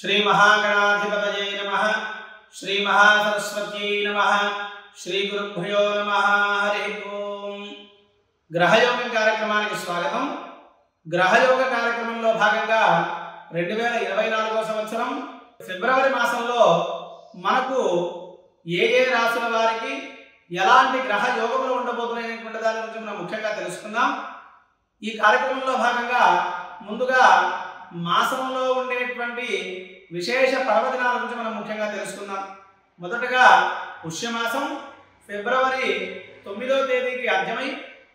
श्री महागणाधिपतये नमः। श्री महासरस्वत्यै नमः। श्री गुरुभ्यो नमः। हरि ओम। ग्रहयोग कार्यक्रमानिकि स्वागतं। ग्रहयोग कार्यक्रమంలో భాగంగా 2024వ సంవత్సరం ఫిబ్రవరి మాసంలో మనకు ఏ రాశుల వారికి ఎలాంటి గ్రహ యోగములు ఉండబోతున్నాయనేటువంటి దాని గురించి మనం ముఖ్యంగా తెలుసుకుందాం। ఈ కార్యక్రమంలో భాగంగా ముందుగా మాసంలో ఉండేటువంటి విశేష పర్వదినాల గురించి మనం ముఖ్యంగా తెలుసుకుందాం। మొదటగా పుష్యమాసం ఫిబ్రవరి 9వ తేదీకి అర్ధమై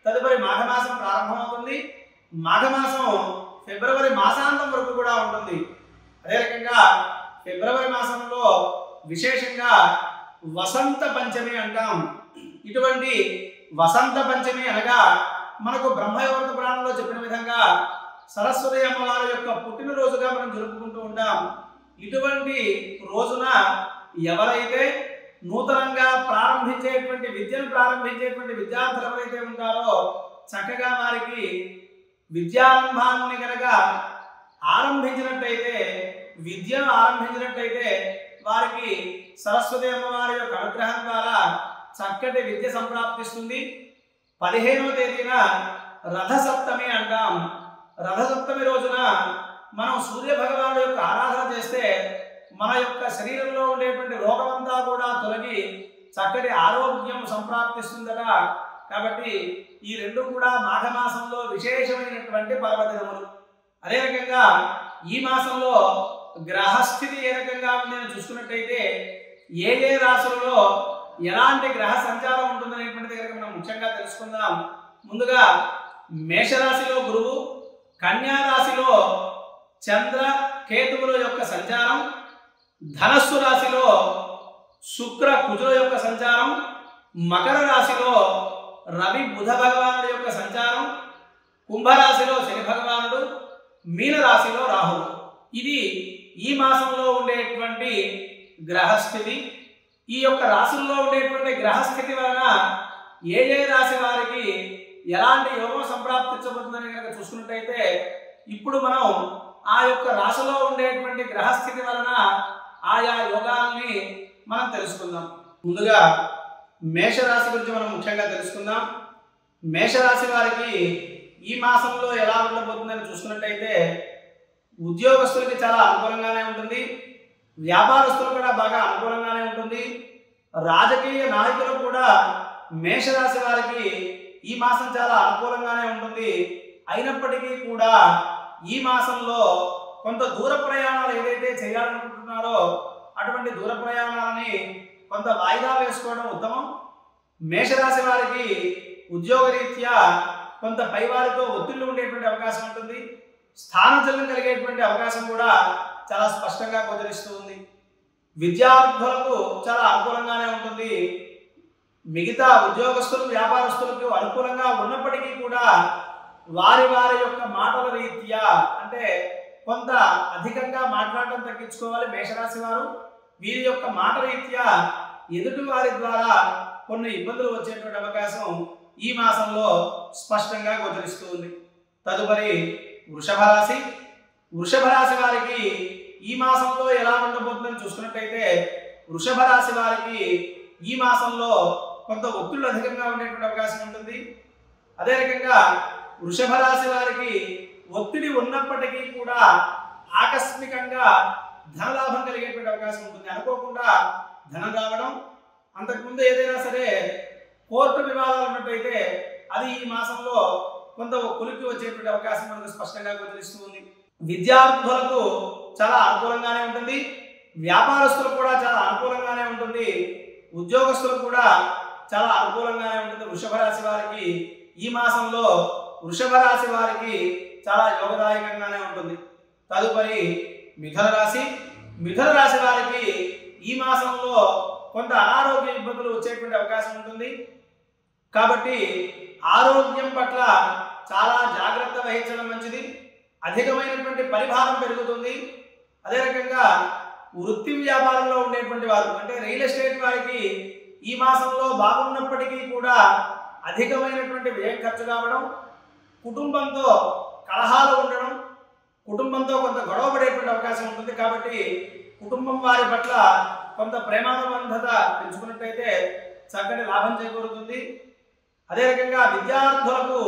తదుపరి మాఘమాసం ప్రారంభమవుతుంది। మాఘమాసం ఫిబ్రవరి మాసాంతం వరకు కూడా ఉంటుంది। అదే రకంగా ఫిబ్రవరి మాసంలో విశేషంగా వసంత పంచమి అంటాం। ఇటువంటి వసంత పంచమి అనగా మనకు బ్రహ్మయోగ పురాణంలో చెప్పిన విధంగా సరస్వతి అమ్మవారి యొక్క పుట్టినరోజుగా మనం జరుపుకుంటూ ఉంటాం। ఇటువంటి రోజున ఎవరైతే నూతనంగా ప్రారంభించేటువంటి విద్యను ప్రారంభించేటువంటి విద్యార్థులు ఎవరైతే ఉంటారో చక్కగా వారికి విద్యారంభాన్ని కనుక ఆరంభించినట్టయితే విద్యను ఆరంభించినట్టయితే వారికి సరస్వతి అమ్మవారి యొక్క అనుగ్రహం ద్వారా చక్కటి విద్య సంప్రాప్తిస్తుంది। 15వ తేదీన రథసప్తమి అంటాం। రథసప్తమి రోజున మనం సూర్య భగవానుడి యొక్క ఆరాధన చేస్తే మన యొక్క శరీరంలో ఉండేటువంటి రోగమంతా కూడా తొలగి చక్కటి ఆరోగ్యం సంప్రాప్తిస్తుందట। కాబట్టి ఈ రెండు కూడా మాఘమాసంలో విశేషమైనటువంటి పర్వదినములు। అదే రకంగా ఈ మాసంలో గ్రహస్థితి ఏ రకంగా ఉందని చూసుకున్నట్టయితే ఏ రాశులలో ఎలాంటి గ్రహ సంచారం ఉంటుందనేటువంటి దగ్గర మనం ముఖ్యంగా తెలుసుకుందాం। ముందుగా మేషరాశిలో గురువు, కన్యా రాశిలో చంద్ర కేతువుల యొక్క సంచారం, ధనస్సు రాశిలో శుక్ర కుజుల యొక్క సంచారం, మకర రాశిలో రవి బుధ భగవానుడి యొక్క సంచారం, కుంభరాశిలో శని భగవానుడు, మీన రాశిలో రాహువు। ఇది ఈ మాసంలో ఉండేటువంటి గ్రహస్థితి। ఈ యొక్క రాశుల్లో ఉండేటువంటి గ్రహస్థితి వలన ఏ రాశి వారికి ఎలాంటి యోగం సంప్రాప్తించబోతుందని కనుక చూసుకున్నట్టయితే ఇప్పుడు మనం ఆ యొక్క రాశిలో ఉండేటువంటి గ్రహస్థితి వలన ఆయా యోగాల్ని మనం తెలుసుకుందాం। ముందుగా మేషరాశి గురించి మనం ముఖ్యంగా తెలుసుకుందాం। మేషరాశి వారికి ఈ మాసంలో ఎలా ఉండబోతుందని చూసుకున్నట్టయితే ఉద్యోగస్తులకి చాలా అనుకూలంగానే ఉంటుంది, వ్యాపారస్తులు కూడా బాగా అనుకూలంగానే ఉంటుంది, రాజకీయ నాయకులు కూడా మేషరాశి వారికి ఈ మాసం చాలా అనుకూలంగానే ఉంటుంది। అయినప్పటికీ కూడా ఈ మాసంలో కొంత దూర ప్రయాణాలు ఏదైతే చేయాలనుకుంటున్నారో అటువంటి దూర ప్రయాణాలని కొంత వాయిదా వేసుకోవడం ఉత్తమం। మేషరాశి వారికి ఉద్యోగరీత్యా కొంత పైవారితో ఒత్తిళ్లు ఉండేటువంటి అవకాశం ఉంటుంది, స్థానచలనం కలిగేటువంటి అవకాశం కూడా చాలా స్పష్టంగా గోచరిస్తూ ఉంది। విద్యార్థులకు చాలా అనుకూలంగానే ఉంటుంది, మిగతా ఉద్యోగస్తులు వ్యాపారస్తులకు అనుకూలంగా ఉన్నప్పటికీ కూడా వారి వారి యొక్క మాటల రీత్యా అంటే కొంత అధికంగా మాట్లాడటం తగ్గించుకోవాలి మేషరాశి వారు। వీరి యొక్క మాట రీత్యా ఎదుటి వారి ద్వారా కొన్ని ఇబ్బందులు వచ్చేటువంటి అవకాశం ఈ మాసంలో స్పష్టంగా గోచరిస్తూ ఉంది। తదుపరి వృషభ రాశి। వృషభ రాశి వారికి ఈ మాసంలో ఎలా ఉండబోతుందని చూసుకున్నట్టయితే వృషభ రాశి వారికి ఈ మాసంలో కొంత ఒత్తిళ్లు అధికంగా ఉండేటువంటి అవకాశం ఉంటుంది। అదే రకంగా వృషభ రాశి వారికి ఒత్తిడి ఉన్నప్పటికీ కూడా ఆకస్మికంగా ధనలాభం కలిగేటువంటి అవకాశం ఉంటుంది। అనుకోకుండా ధనం రావడం, అంతకుముందు ఏదైనా సరే కోర్టు వివాదాలు ఉన్నట్టయితే అది ఈ మాసంలో కొంత కొలికి వచ్చేటువంటి అవకాశం మనకు స్పష్టంగా గోచరిస్తూ ఉంది। విద్యార్థులకు చాలా అనుకూలంగానే ఉంటుంది, వ్యాపారస్తులకు కూడా చాలా అనుకూలంగానే ఉంటుంది, ఉద్యోగస్తులకు కూడా చాలా అనుకూలంగానే ఉంటుంది। వృషభ రాశి వారికి ఈ మాసంలో వృషభ రాశి వారికి చాలా యోగదాయకంగానే ఉంటుంది। తదుపరి మిథున రాశి। మిథున రాశి వారికి ఈ మాసంలో కొంత అనారోగ్య ఇబ్బందులు వచ్చేటువంటి అవకాశం ఉంటుంది, కాబట్టి ఆరోగ్యం పట్ల చాలా జాగ్రత్త వహించడం మంచిది। అధికమైనటువంటి పరిభారం పెరుగుతుంది। అదే రకంగా వృత్తి వ్యాపారంలో ఉండేటువంటి వారు అంటే రియల్ ఎస్టేట్ వారికి ఈ మాసంలో బాగున్నప్పటికీ కూడా అధికమైనటువంటి వ్యయం ఖర్చు కావడం, కుటుంబంతో కలహాలు ఉండడం, కుటుంబంతో కొంత గొడవ పడేటువంటి అవకాశం ఉంటుంది. కాబట్టి కుటుంబం వారి పట్ల కొంత ప్రేమానుబంధత పెంచుకున్నట్టయితే చక్కటి లాభం చేకూరుతుంది. అదే రకంగా విద్యార్థులకు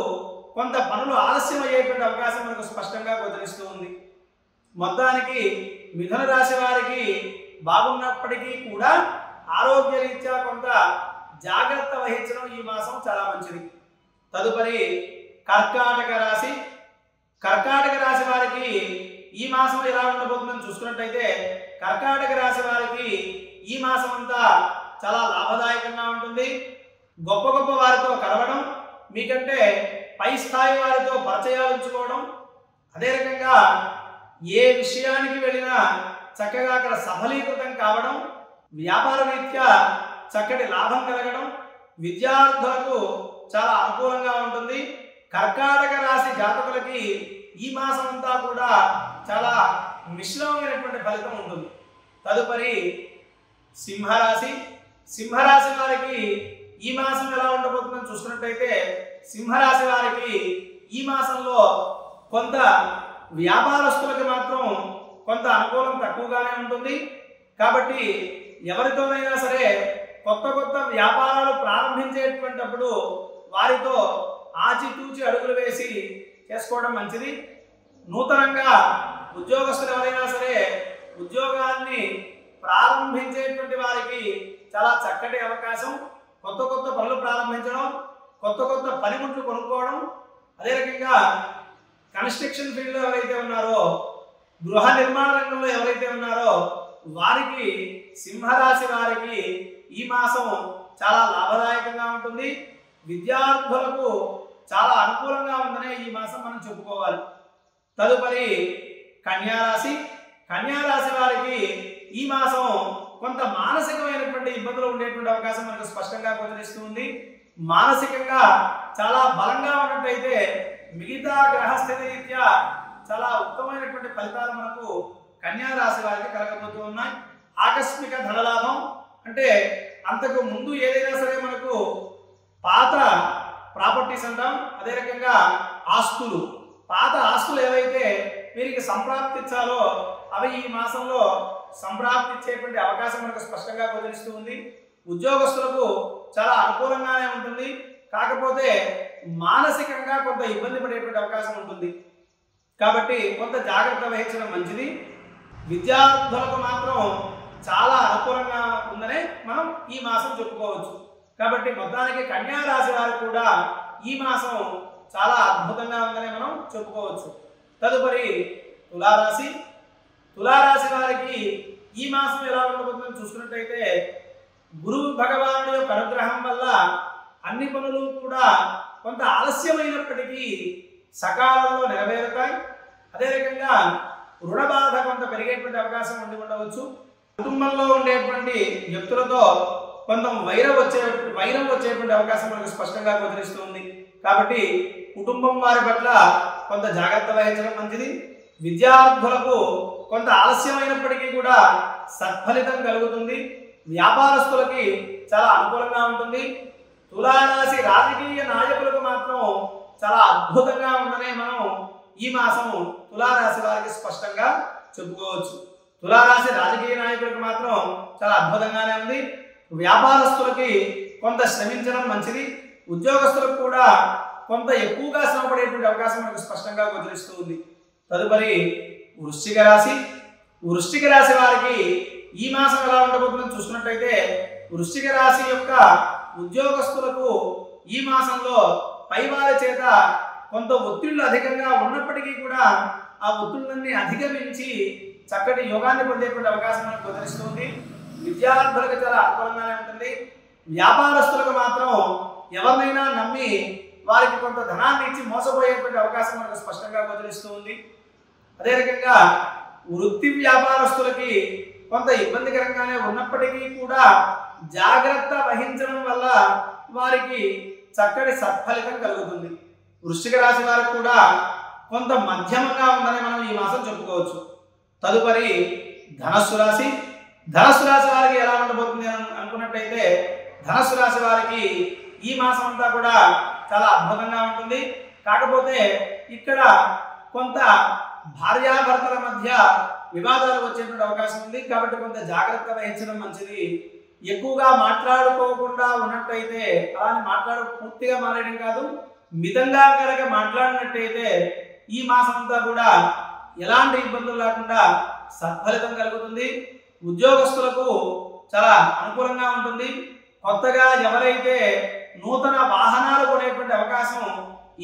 కొంత పనులు ఆలస్యం అయ్యేటువంటి అవకాశం మనకు స్పష్టంగా గోచరిస్తూ ఉంది. మొత్తానికి మిథున రాశి వారికి బాగున్నప్పటికీ కూడా ఆరోగ్యరీత్యా కొంత జాగ్రత్త వహించడం ఈ మాసం చాలా మంచిది. తదుపరి కర్కాటక రాశి. కర్కాటక రాశి వారికి ఈ మాసం ఎలా ఉండబోతుందని చూసుకున్నట్టయితే కర్కాటక రాశి వారికి ఈ మాసం అంతా చాలా లాభదాయకంగా ఉంటుంది. గొప్ప గొప్ప వారితో కలవడం, మీకంటే పై స్థాయి వారితో పరిచయాలు ఉంచుకోవడం, అదే రకంగా ఏ విషయానికి వెళ్ళినా చక్కగా అక్కడ సఫలీకృతం కావడం, వ్యాపార రీత్యా చక్కటి లాభం కలగడం విద్యార్థులకు చాలా అనుకూలంగా ఉంటుంది. కర్కాటక రాశి జాతకులకి ఈ మాసం అంతా కూడా చాలా మిశ్రమమైనటువంటి ఫలితం ఉంటుంది. తదుపరి సింహరాశి. సింహరాశి వారికి ఈ మాసం ఎలా ఉండబోతుందని చూసుకున్నట్టయితే సింహరాశి వారికి ఈ మాసంలో కొంత వ్యాపారస్తులకు మాత్రం కొంత అనుకూలం తక్కువగానే ఉంటుంది. కాబట్టి ఎవరితోనైనా సరే కొత్త కొత్త వ్యాపారాలు ప్రారంభించేటువంటిప్పుడు వారితో ఆచితూచి అడుగులు వేసి చేసుకోవడం మంచిది. నూతనంగా ఉద్యోగస్తులు ఎవరైనా సరే ఉద్యోగాన్ని ప్రారంభించేటువంటి వారికి చాలా చక్కటి అవకాశం. కొత్త కొత్త పనులు ప్రారంభించడం, కొత్త కొత్త పనిముట్లు కొనుక్కోవడం, అదే రకంగా కన్స్ట్రక్షన్ ఫీల్డ్లో ఎవరైతే ఉన్నారో, గృహ నిర్మాణ రంగంలో ఎవరైతే ఉన్నారో వారికి సింహరాశి వారికి ఈ మాసం చాలా లాభదాయకంగా ఉంటుంది. విద్యార్థులకు చాలా అనుకూలంగా ఉందనే ఈ మాసం మనం చెప్పుకోవాలి. తదుపరి కన్యారాశి. కన్యారాశి వారికి ఈ మాసం కొంత మానసికమైనటువంటి ఇబ్బందులు ఉండేటువంటి అవకాశం మనకు స్పష్టంగా గోచరిస్తుంది. మానసికంగా చాలా బలంగా ఉన్నట్టయితే మిగతా గ్రహస్థితి రీత్యా చాలా ఉత్తమమైనటువంటి ఫలితాలు మనకు కన్యారాశి వారికి కలగబోతూ ఉన్నాయి. ఆకస్మిక ధనలాభం అంటే అంతకు ముందు ఏదైనా సరే మనకు పాత ప్రాపర్టీస్ అంటాం, అదే రకంగా ఆస్తులు, పాత ఆస్తులు ఏవైతే వీరికి సంప్రాప్తించాలో అవి ఈ మాసంలో సంప్రాప్తించేటువంటి అవకాశం మనకు స్పష్టంగా గోచరిస్తూ ఉంది. ఉద్యోగస్తులకు చాలా అనుకూలంగానే ఉంటుంది. కాకపోతే మానసికంగా కొంత ఇబ్బంది పడేటువంటి అవకాశం ఉంటుంది. కాబట్టి కొంత జాగ్రత్త వహించడం మంచిది. విద్యార్థులకు మాత్రం చాలా అనుకూలంగా ఉందనే మనం ఈ మాసం చెప్పుకోవచ్చు. కాబట్టి మొత్తానికి కన్యా రాశి వారు కూడా ఈ మాసం చాలా అద్భుతంగా ఉందనే మనం చెప్పుకోవచ్చు. తదుపరి తులారాశి. తులారాశి వారికి ఈ మాసం ఎలా ఉండబోతుందని చూసుకున్నట్టయితే గురువు భగవానుడి యొక్క అనుగ్రహం వల్ల అన్ని పనులు కూడా కొంత ఆలస్యమైనప్పటికీ సకాలంలో నెరవేరుతాయి. అదే రకంగా రుణ బాధ కొంత పెరిగేటువంటి అవకాశం ఉండవచ్చు. కుటుంబంలో ఉండేటువంటి వ్యక్తులతో కొంత వైరం వచ్చేటువంటి అవకాశం మనకు స్పష్టంగా గోచరిస్తుంది. కాబట్టి కుటుంబం వారి పట్ల కొంత జాగ్రత్త వహించడం మంచిది. విద్యార్థులకు కొంత ఆలస్యమైనప్పటికీ కూడా సత్ఫలితం కలుగుతుంది. వ్యాపారస్తులకి చాలా అనుకూలంగా ఉంటుంది. తులారాశి రాజకీయ నాయకులకు మాత్రం చాలా అద్భుతంగా ఉందనే మనం ఈ మాసం తులారాశి వారికి స్పష్టంగా చెప్పుకోవచ్చు. తులారాశి రాజకీయ నాయకులకు మాత్రం చాలా అద్భుతంగానే ఉంది. వ్యాపారస్తులకి కొంత శ్రమించడం మంచిది. ఉద్యోగస్తులకు కూడా కొంత ఎక్కువగా శ్రమపడేటువంటి అవకాశం మనకు స్పష్టంగా గోచరిస్తూ ఉంది. తదుపరి వృశ్చిక రాశి. వృశ్చిక రాశి వారికి ఈ మాసం ఎలా ఉండబోతుందని చూసుకున్నట్టయితే వృశ్చిక రాశి యొక్క ఉద్యోగస్తులకు ఈ మాసంలో పైవారి చేత కొంత ఒత్తిళ్లు అధికంగా ఉన్నప్పటికీ కూడా ఆ ఒత్తిళ్లన్నీ అధిగమించి చక్కటి యోగాన్ని పొందేటువంటి అవకాశం మనకు గోచరిస్తుంది. విద్యార్థులకు చాలా అనుకూలంగానే ఉంటుంది. వ్యాపారస్తులకు మాత్రం ఎవరినైనా నమ్మి వారికి కొంత ధనాన్ని ఇచ్చి మోసపోయేటువంటి అవకాశం మనకు స్పష్టంగా గోచరిస్తూ ఉంది. అదే రకంగా వృత్తి వ్యాపారస్తులకి కొంత ఇబ్బందికరంగానే ఉన్నప్పటికీ కూడా జాగ్రత్త వహించడం వల్ల వారికి చక్కటి సత్ఫలితం కలుగుతుంది. వృశ్చిక రాశి వారికి కూడా కొంత మధ్యమంగా ఉందని మనం ఈ మాసం చెప్పుకోవచ్చు. తదుపరి ధనస్సు రాశి. ధనస్సు రాశి వారికి ఎలా ఉండబోతుంది అనుకున్నట్టయితే ధనస్సు రాశి వారికి ఈ మాసం అంతా కూడా చాలా అద్భుతంగా ఉంటుంది. కాకపోతే ఇక్కడ కొంత భార్యాభర్తల మధ్య వివాదాలు వచ్చేటువంటి అవకాశం ఉంది. కాబట్టి కొంత జాగ్రత్త వహించడం మంచిది. ఎక్కువగా మాట్లాడుకోకుండా ఉన్నట్టయితే, అలా పూర్తిగా మానేయడం కాదు, మితంగా కనుక మాట్లాడినట్టయితే ఈ మాసం అంతా కూడా ఎలాంటి ఇబ్బందులు లేకుండా సత్ఫలితం కలుగుతుంది. ఉద్యోగస్తులకు చాలా అనుకూలంగా ఉంటుంది. కొత్తగా ఎవరైతే నూతన వాహనాలు కొనేటువంటి అవకాశం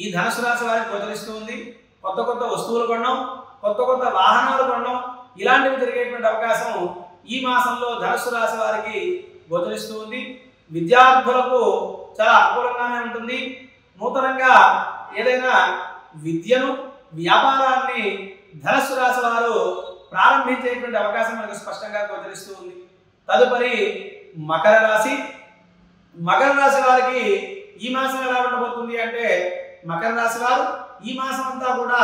ఈ ధనుసు రాశి వారికి గోచరిస్తుంది. కొత్త కొత్త వస్తువులు కొనడం, కొత్త కొత్త వాహనాలు కొనడం ఇలాంటివి జరిగేటువంటి అవకాశం ఈ మాసంలో ధనుసు రాశి వారికి గోచరిస్తూ ఉంది. విద్యార్థులకు చాలా అనుకూలంగానే ఉంటుంది. నూతనంగా ఏదైనా విద్యను, వ్యాపారాన్ని ధనుసు రాశి వారు ప్రారంభించేటువంటి అవకాశం మనకు స్పష్టంగా గోచరిస్తూ ఉంది. తదుపరి మకర రాశి. మకర రాశి వారికి ఈ మాసం ఎలా ఉండబోతుంది అంటే, మకర రాశి వారు ఈ మాసం అంతా కూడా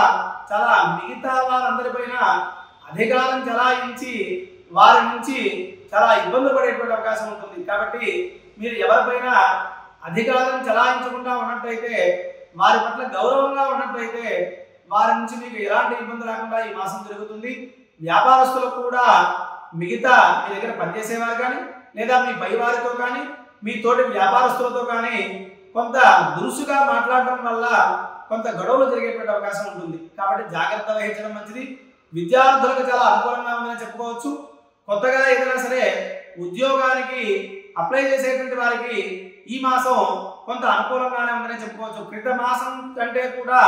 చాలా మిగతా వారందరిపైన అధికారం చెలాయించి వారి నుంచి చాలా ఇబ్బందులు పడేటువంటి అవకాశం ఉంటుంది. కాబట్టి మీరు ఎవరిపైన అధికారం చెలాయించకుండా ఉన్నట్టయితే, వారి పట్ల గౌరవంగా ఉన్నట్టయితే వారి నుంచి మీకు ఎలాంటి ఇబ్బంది లేకుండా ఈ మాసం జరుగుతుంది. వ్యాపారస్తులకు కూడా మిగతా మీ దగ్గర పనిచేసేవారు కానీ, లేదా మీ పై వారితో కానీ, మీ తోటి వ్యాపారస్తులతో కానీ కొంత దురుసుగా మాట్లాడడం వల్ల కొంత గొడవలు జరిగేటువంటి అవకాశం ఉంటుంది. కాబట్టి జాగ్రత్త వహించడం మంచిది. విద్యార్థులకు చాలా అనుకూలంగా ఉందని చెప్పుకోవచ్చు. కొత్తగా ఏదైనా సరే ఉద్యోగానికి అప్లై చేసేటువంటి వారికి ఈ మాసం కొంత అనుకూలంగానే ఉందని చెప్పుకోవచ్చు. క్రిత మాసం కంటే కూడా,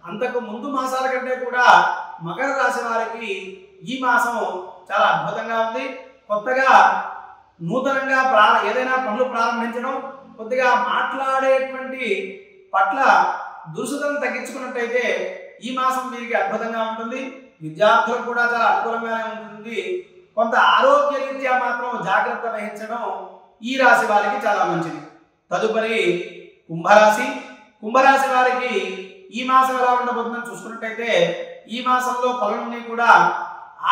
అంతకు ముందు మాసాల కంటే కూడా మకర రాశి వారికి ఈ మాసం చాలా అద్భుతంగా ఉంది. కొత్తగా నూతనంగా ఏదైనా పనులు ప్రారంభించడం, కొద్దిగా మాట్లాడేటువంటి పట్ల దురుసుతనం తగ్గించుకున్నట్టయితే ఈ మాసం వీరికి అద్భుతంగా ఉంటుంది. విద్యార్థులకు కూడా చాలా అనుకూలంగానే ఉంటుంది. కొంత ఆరోగ్య రీత్యా మాత్రం జాగ్రత్త వహించడం ఈ రాశి వారికి చాలా మంచిది. తదుపరి కుంభరాశి. కుంభరాశి వారికి ఈ మాసం ఎలా ఉండబోతుందని చూసుకున్నట్టయితే, ఈ మాసంలో పనులన్నీ కూడా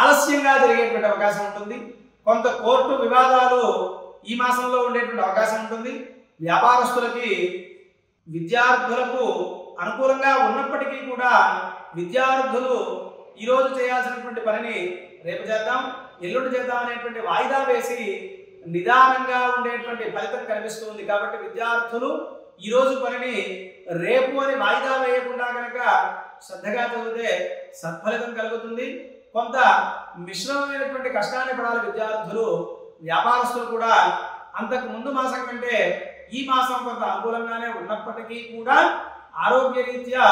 ఆలస్యంగా జరిగేటువంటి అవకాశం ఉంటుంది. కొంత కోర్టు వివాదాలు ఈ మాసంలో ఉండేటువంటి అవకాశం ఉంటుంది. వ్యాపారస్తులకి, విద్యార్థులకు అనుకూలంగా ఉన్నప్పటికీ కూడా విద్యార్థులు ఈరోజు చేయాల్సినటువంటి పనిని రేపు చేద్దాం, ఎల్లుండి చేద్దాం అనేటువంటి వాయిదా వేసి నిదానంగా ఉండేటువంటి ఫలితం కనిపిస్తుంది. కాబట్టి విద్యార్థులు ఈరోజు పనిని రేపు అని వాయిదా వేయకుండా కనుక శ్రద్ధగా చదివితే సత్ఫలితం కలుగుతుంది. కొంత మిశ్రమమైనటువంటి కష్టాన్ని పడాలి విద్యార్థులు. వ్యాపారస్తులు కూడా అంతకు ముందు మాసం కంటే ఈ మాసం కొంత అనుకూలంగానే ఉన్నప్పటికీ కూడా ఆరోగ్య రీత్యా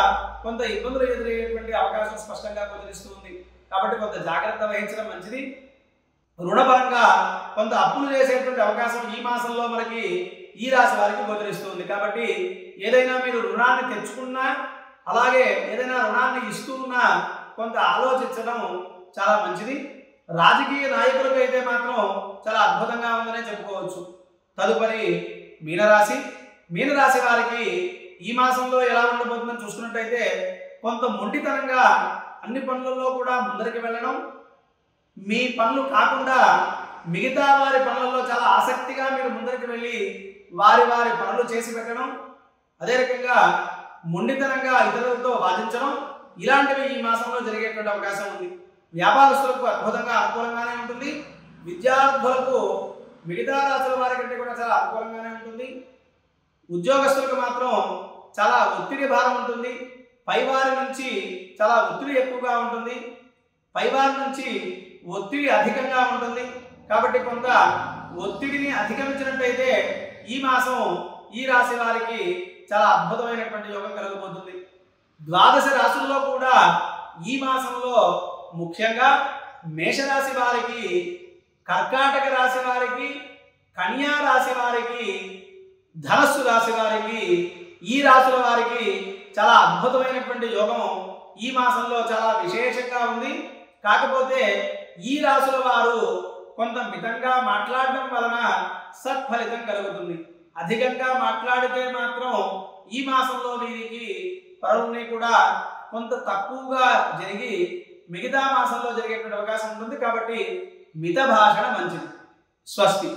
కొంత ఇబ్బందులు ఎదురయ్యేటువంటి అవకాశం స్పష్టంగా గోచరిస్తుంది. కాబట్టి కొంత జాగ్రత్త వహించడం మంచిది. రుణపరంగా కొంత అప్పులు చేసేటువంటి అవకాశం ఈ మాసంలో మనకి ఈ రాశి వారికి గోచరిస్తుంది. కాబట్టి ఏదైనా మీరు రుణాన్ని తెచ్చుకున్నా, అలాగే ఏదైనా రుణాన్ని ఇస్తూ ఉన్నా కొంత ఆలోచించడం చాలా మంచిది. రాజకీయ నాయకులకు అయితే మాత్రం చాలా అద్భుతంగా ఉందనే చెప్పుకోవచ్చు. తదుపరి మీనరాశి. మీనరాశి వారికి ఈ మాసంలో ఎలా ఉండబోతుందని చూసుకున్నట్టయితే, కొంత మొండితనంగా అన్ని పనులలో కూడా ముందరికి వెళ్ళడం, మీ పనులు కాకుండా మిగతా వారి పనులలో చాలా ఆసక్తిగా మీరు ముందరికి వెళ్ళి వారి వారి పనులు చేసి పెట్టడం, అదే రకంగా మొండితనంగా ఇతరులతో వాదించడం ఇలాంటివి ఈ మాసంలో జరిగేటువంటి అవకాశం ఉంది. వ్యాపారస్తులకు అద్భుతంగా అనుకూలంగానే ఉంటుంది. విద్యార్థులకు మిగతా రాశుల వారి కంటే కూడా చాలా అనుకూలంగానే ఉంటుంది. ఉద్యోగస్తులకు మాత్రం చాలా ఒత్తిడి భారం ఉంటుంది. పైవారి నుంచి చాలా ఒత్తిడి ఎక్కువగా ఉంటుంది. పైవారి నుంచి ఒత్తిడి అధికంగా ఉంటుంది. కాబట్టి కొంత ఒత్తిడిని అధిగమించినట్టయితే ఈ మాసం ఈ రాశి వారికి చాలా అద్భుతమైనటువంటి యోగం కలగబోతుంది. ద్వాదశ రాశుల్లో కూడా ఈ మాసంలో ముఖ్యంగా మేషరాశి వారికి, కర్కాటక రాశి వారికి, కన్యా రాశి వారికి, ధనస్సు రాశి వారికి, ఈ రాశుల వారికి చాలా అద్భుతమైనటువంటి యోగం ఈ మాసంలో చాలా విశేషంగా ఉంది. కాకపోతే ఈ రాశుల వారు కొంత మితంగా మాట్లాడడం వలన సత్ఫలితం కలుగుతుంది. అధికంగా మాట్లాడితే మాత్రం ఈ మాసంలో వీరికి పనులన్నీ కూడా కొంత తక్కువగా జరిగి మిగతా మాసంలో జరిగేటువంటి అవకాశం ఉంటుంది. కాబట్టి మిత భాషణ మంచిది. స్వస్తి.